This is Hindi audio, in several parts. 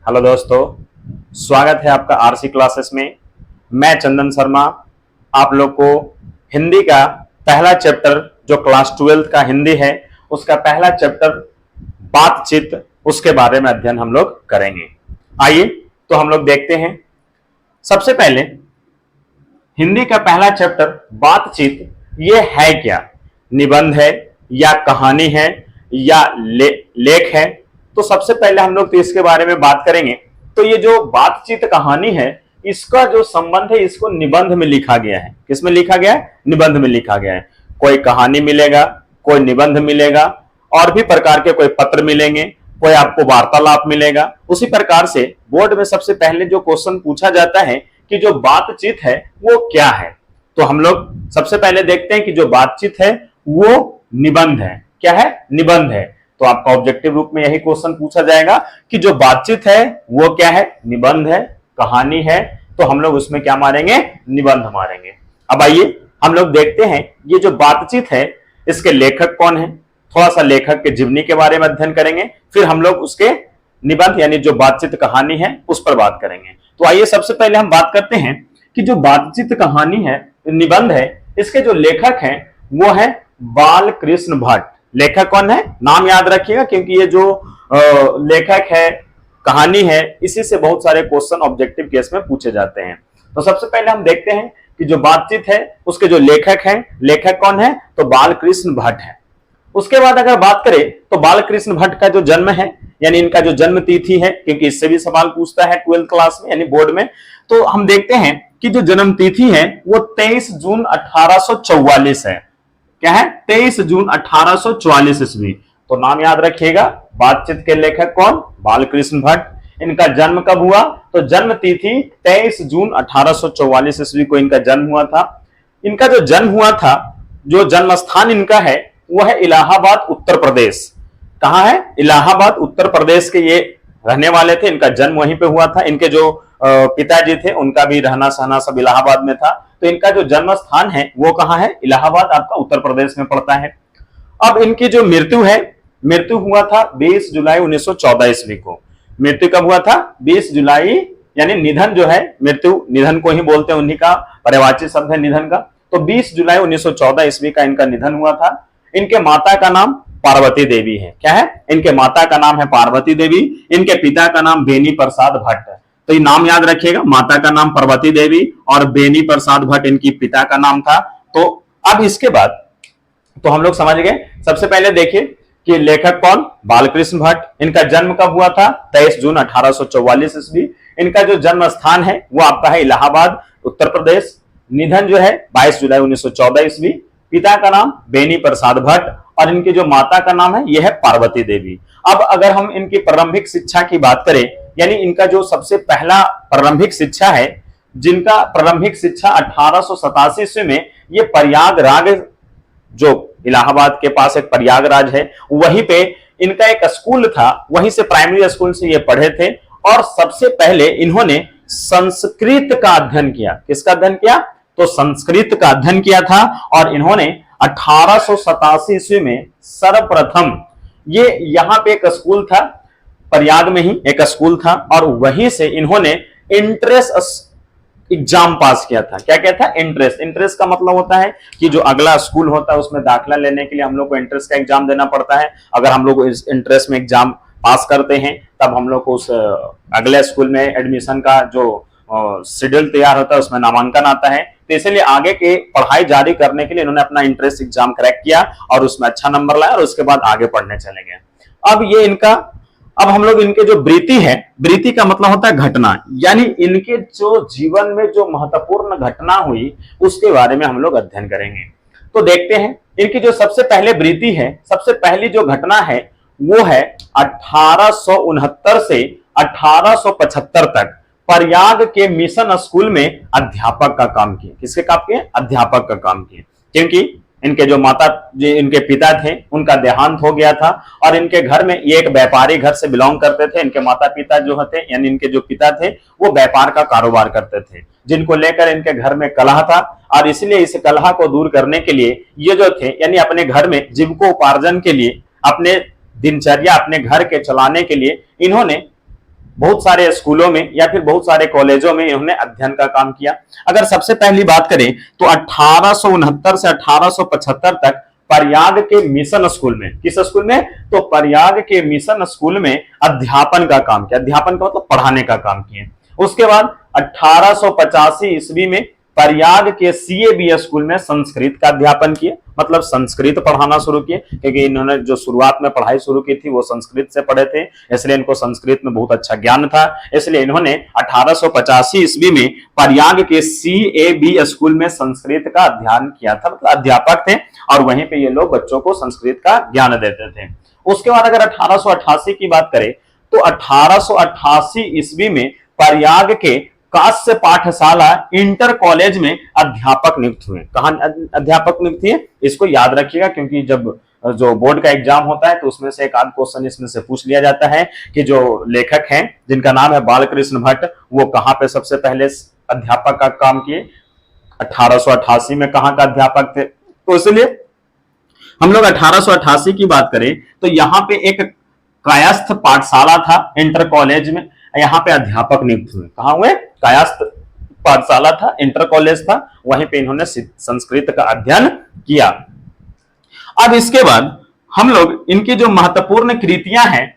हेलो दोस्तों, स्वागत है आपका आरसी क्लासेस में। मैं चंदन शर्मा आप लोग को हिंदी का पहला चैप्टर जो क्लास 12 का हिंदी है उसका पहला चैप्टर बातचीत उसके बारे में अध्ययन हम लोग करेंगे। आइए तो हम लोग देखते हैं। सबसे पहले हिंदी का पहला चैप्टर बातचीत ये है क्या? निबंध है या कहानी है या लेख है? तो सबसे पहले हम लोग तो इसके बारे में बात करेंगे। तो ये जो बातचीत कहानी है इसका जो संबंध है इसको निबंध में लिखा गया है। किसमें लिखा गया है? निबंध में लिखा गया है। कोई कहानी मिलेगा, कोई निबंध मिलेगा, और भी प्रकार के कोई पत्र मिलेंगे, कोई आपको वार्तालाप मिलेगा। उसी प्रकार से बोर्ड में सबसे पहले जो क्वेश्चन पूछा जाता है कि जो बातचीत है वो क्या है, तो हम लोग सबसे पहले देखते हैं कि जो बातचीत है वो निबंध है। क्या है? निबंध है। तो आपका ऑब्जेक्टिव रूप में यही क्वेश्चन पूछा जाएगा कि जो बातचीत है वो क्या है? निबंध है, कहानी है, तो हम लोग उसमें क्या मारेंगे? निबंध मारेंगे। अब आइए हम लोग देखते हैं ये जो बातचीत है इसके लेखक कौन है। थोड़ा सा लेखक के जीवनी के बारे में अध्ययन करेंगे, फिर हम लोग उसके निबंध यानी जो बातचीत कहानी है उस पर बात करेंगे। तो आइए सबसे पहले हम बात करते हैं कि जो बातचीत कहानी है, निबंध है, इसके जो लेखक हैं वो है बालकृष्ण भट्ट। लेखक कौन है? नाम याद रखिएगा, क्योंकि ये जो लेखक है, कहानी है, इसी से बहुत सारे क्वेश्चन ऑब्जेक्टिव केस में पूछे जाते हैं। तो सबसे पहले हम देखते हैं कि जो बातचीत है उसके जो लेखक हैं, लेखक कौन है? तो बालकृष्ण भट्ट है। उसके बाद अगर बात करें तो बालकृष्ण भट्ट का जो जन्म है यानी इनका जो जन्म तिथि है, क्योंकि इससे भी सवाल पूछता है 12th क्लास में यानी बोर्ड में, तो हम देखते हैं कि जो जन्म तिथि है वो 23 जून 1844 है। क्या है? 23 जून 1844 ईस्वी। तो नाम याद रखिएगा। बातचीत के लेखक कौन? बालकृष्ण भट्ट। इनका जन्म कब हुआ? तो जन्म तिथि 23 जून 1844 ईस्वी को इनका जन्म हुआ था। इनका जो जन्म हुआ था, जो जन्म स्थान इनका है वो है इलाहाबाद उत्तर प्रदेश। कहां है? इलाहाबाद उत्तर प्रदेश के ये रहने वाले थे। इनका जन्म वहीं पे हुआ था। इनके जो पिताजी थे उनका भी रहना सहना सब इलाहाबाद में था। तो इनका जो जन्म स्थान है वो कहां है? इलाहाबाद आपका उत्तर प्रदेश में पड़ता है। अब इनकी जो मृत्यु है, मृत्यु हुआ था 20 जुलाई 1914 ईस्वी को। मृत्यु कब हुआ था? 20 जुलाई, यानी निधन जो है, मृत्यु निधन को ही बोलते हैं, उन्हीं का पर्यायवाची शब्द है निधन का। तो 20 जुलाई 1914 ईस्वी का इनका निधन हुआ था। इनके माता का नाम पार्वती देवी है। क्या है? इनके माता का नाम है पार्वती देवी। इनके पिता का नाम बेनी प्रसाद भट्ट है। तो ये नाम याद रखिएगा, माता का नाम पार्वती देवी और बेनी प्रसाद भट्ट इनकी पिता का नाम था। तो अब इसके बाद तो हम लोग समझ गए। सबसे पहले देखिए कि लेखक कौन? बालकृष्ण भट्ट। इनका जन्म कब हुआ था? 23 जून 1844 ईस्वी। इनका जो जन्म स्थान है वो आपका है इलाहाबाद उत्तर प्रदेश। निधन जो है 22 जुलाई 1914 ईस्वी। पिता का नाम बेनी प्रसाद भट्ट और इनकी जो माता का नाम है यह है पार्वती देवी। अब अगर हम इनकी प्रारंभिक शिक्षा की बात करें, यानी इनका जो सबसे पहला प्रारंभिक शिक्षा है, जिनका प्रारंभिक शिक्षा 1887 ईस्वी में ये प्रयागराज, जो इलाहाबाद के पास एक प्रयागराज है, वहीं पे इनका एक स्कूल था, वहीं से प्राइमरी स्कूल से ये पढ़े थे। और सबसे पहले इन्होंने संस्कृत का अध्ययन किया। किसका अध्ययन किया? तो संस्कृत का अध्ययन किया था। और इन्होंने 1887 ईस्वी में सर्वप्रथम ये यहाँ पे एक स्कूल था, प्रयाग में ही एक स्कूल था, और वहीं से इन्होंने इंट्रेंस एग्जाम पास किया था। क्या क्या था? इंट्रेंस। इंट्रेंस का मतलब होता है कि जो अगला स्कूल होता है उसमें दाखिला लेने के लिए हम लोग को इंट्रेंस का एग्जाम देना पड़ता है। अगर हम लोग इस इंट्रेंस में एग्जाम पास करते हैं तब हम लोग को उस अगले स्कूल में एडमिशन का जो शेड्यूल तैयार होता है उसमें नामांकन आता है। तो इसलिए आगे के पढ़ाई जारी करने के लिए इन्होंने अपना इंट्रेंस एग्जाम क्रैक किया और उसमें अच्छा नंबर लाया और उसके बाद आगे पढ़ने चले गए। अब ये इनका, अब हम लोग इनके जो वृत्ति है, वृत्ति का मतलब होता है घटना, यानी इनके जो जीवन में जो महत्वपूर्ण घटना हुई उसके बारे में हम लोग अध्ययन करेंगे। तो देखते हैं इनकी जो सबसे पहले वृत्ति है, सबसे पहली जो घटना है वो है 1869 से 1875 तक प्रयाग के मिशन स्कूल में अध्यापक का काम किए। किसके काम किए? अध्यापक का काम किए। क्योंकि इनके जो माता, जो इनके पिता थे, उनका देहांत हो गया था और इनके घर में, ये एक व्यापारी घर से बिलोंग करते थे। इनके माता पिता जो थे, यानी इनके जो पिता थे, वो व्यापार का कारोबार करते थे, जिनको लेकर इनके घर में कलह था। और इसलिए इस कलह को दूर करने के लिए ये जो थे, यानी अपने घर में जीविकोपार्जन के लिए, अपने दिनचर्या, अपने घर के चलाने के लिए इन्होंने बहुत सारे स्कूलों में या फिर बहुत सारे कॉलेजों में इन्होंने अध्ययन का काम किया। अगर सबसे पहली बात करें तो 1869 से 1875 तक प्रयाग के मिशन स्कूल में, किस स्कूल में, तो प्रयाग के मिशन स्कूल में अध्यापन का काम किया। अध्यापन का मतलब पढ़ाने का काम किए। उसके बाद 1885 ईस्वी में प्रयाग के सीएबी स्कूल में संस्कृत का अध्यापन किए, मतलब संस्कृत पढ़ाना शुरू किए, क्योंकि इन्होंने जो शुरुआत में पढ़ाई शुरू की थी वो संस्कृत से पढ़े थे, इसलिए इनको संस्कृत में बहुत अच्छा ज्ञान था। इसलिए इन्होंने 1885 ईस्वी में प्रयाग के सीएबी स्कूल में संस्कृत का अध्ययन किया था, मतलब अध्यापक थे और वहीं पे ये लोग बच्चों को संस्कृत का ज्ञान देते थे। उसके बाद अगर 1888 की बात करें तो 1888 ईस्वी में प्रयाग के काश्य पाठशाला इंटर कॉलेज में अध्यापक नियुक्त हुए। कहां अध्यापक नियुक्त हुए, इसको याद रखिएगा, क्योंकि जब जो बोर्ड का एग्जाम होता है तो उसमें से एक आध क्वेश्चन इसमें से पूछ लिया जाता है कि जो लेखक हैं जिनका नाम है बालकृष्ण भट्ट, वो कहां पे सबसे पहले अध्यापक का काम किए, 1888 में कहां का अध्यापक थे। तो इसलिए हम लोग 1888 की बात करें तो यहां पे एक कायस्थ पाठशाला था इंटर कॉलेज में, यहां पे अध्यापक नियुक्त हुए। कहां हुए, कायस्थ पाठशाला था, इंटर कॉलेज था, वहीं पे इन्होंने संस्कृत का अध्ययन किया। अब इसके बाद हम लोग इनकी जो महत्वपूर्ण कृतियां हैं,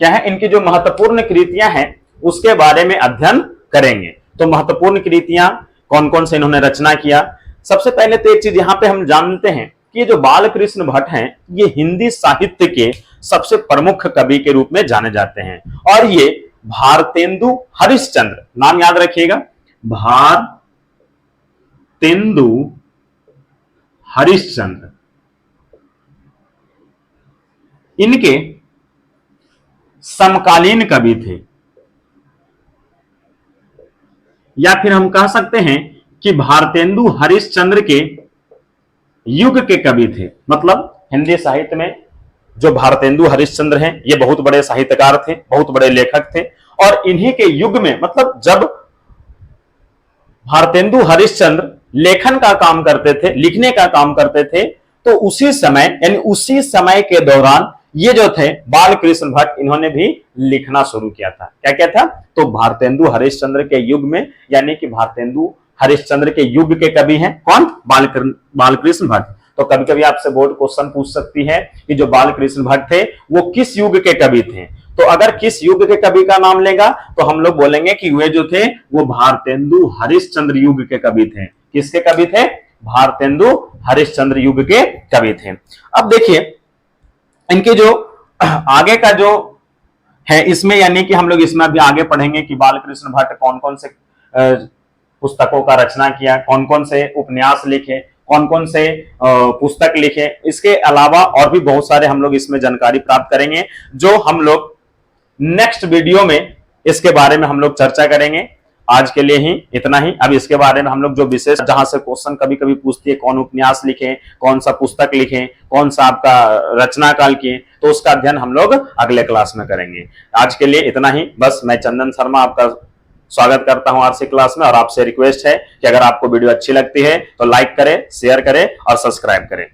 क्या है, इनकी जो महत्वपूर्ण कृतियां हैं उसके बारे में अध्ययन करेंगे। तो महत्वपूर्ण कृतियां कौन कौन से इन्होंने रचना किया। सबसे पहले तो एक चीज यहां पे हम जानते हैं कि ये जो बालकृष्ण भट्ट हैं ये हिंदी साहित्य के सबसे प्रमुख कवि के रूप में जाने जाते हैं, और ये भारतेंदु हरिश्चंद्र, नाम याद रखिएगा, भारतेंदु हरिश्चंद्र, इनके समकालीन कवि थे, या फिर हम कह सकते हैं कि भारतेंदु हरिश्चंद्र के युग के कवि थे। मतलब हिंदी साहित्य में जो भारतेंदु हरिश्चंद्र हैं ये बहुत बड़े साहित्यकार थे, बहुत बड़े लेखक थे, और इन्हीं के युग में, मतलब जब भारतेंदु हरिश्चंद्र लेखन का काम करते थे, लिखने का काम करते थे, तो उसी समय यानी उसी समय के दौरान ये जो थे बालकृष्ण भट्ट, इन्होंने भी लिखना शुरू किया था। क्या क्या था, तो भारतेंदु हरिश्चंद्र के युग में, यानी कि भारतेंदु हरिश्चंद्र के युग के कवि हैं कौन, बालकृष्ण भट्ट। तो कभी कभी आपसे बोर्ड क्वेश्चन पूछ सकती है कि जो बालकृष्ण भट्ट थे वो किस युग के कवि थे। तो अगर किस युग के कवि का नाम लेगा तो हम लोग बोलेंगे कि वे जो थे वो भारतेंदु हरिश्चंद्र युग के कवि थे। किसके कवि थे, भारतेंदु हरिश्चंद्र युग के कवि थे। अब देखिए इनके जो आगे का जो है इसमें, यानी कि हम लोग इसमें अभी आगे पढ़ेंगे कि बालकृष्ण भट्ट कौन कौन से पुस्तकों का रचना किया, कौन कौन से उपन्यास लिखे, कौन कौन से पुस्तक लिखे। इसके अलावा और भी बहुत सारे हम लोग इसमें जानकारी प्राप्त करेंगे, जो हम लोग नेक्स्ट वीडियो में इसके बारे में हम लोग चर्चा करेंगे। आज के लिए ही इतना ही। अब इसके बारे में हम लोग जो विशेष जहां से क्वेश्चन कभी कभी पूछती है कौन उपन्यास लिखे, कौन सा पुस्तक लिखे, कौन सा आपका रचना काल किए, तो उसका अध्ययन हम लोग अगले क्लास में करेंगे। आज के लिए इतना ही। बस मैं चंदन शर्मा आपका स्वागत करता हूं आरसी क्लास में, और आपसे रिक्वेस्ट है कि अगर आपको वीडियो अच्छी लगती है तो लाइक करें, शेयर करें और सब्सक्राइब करें।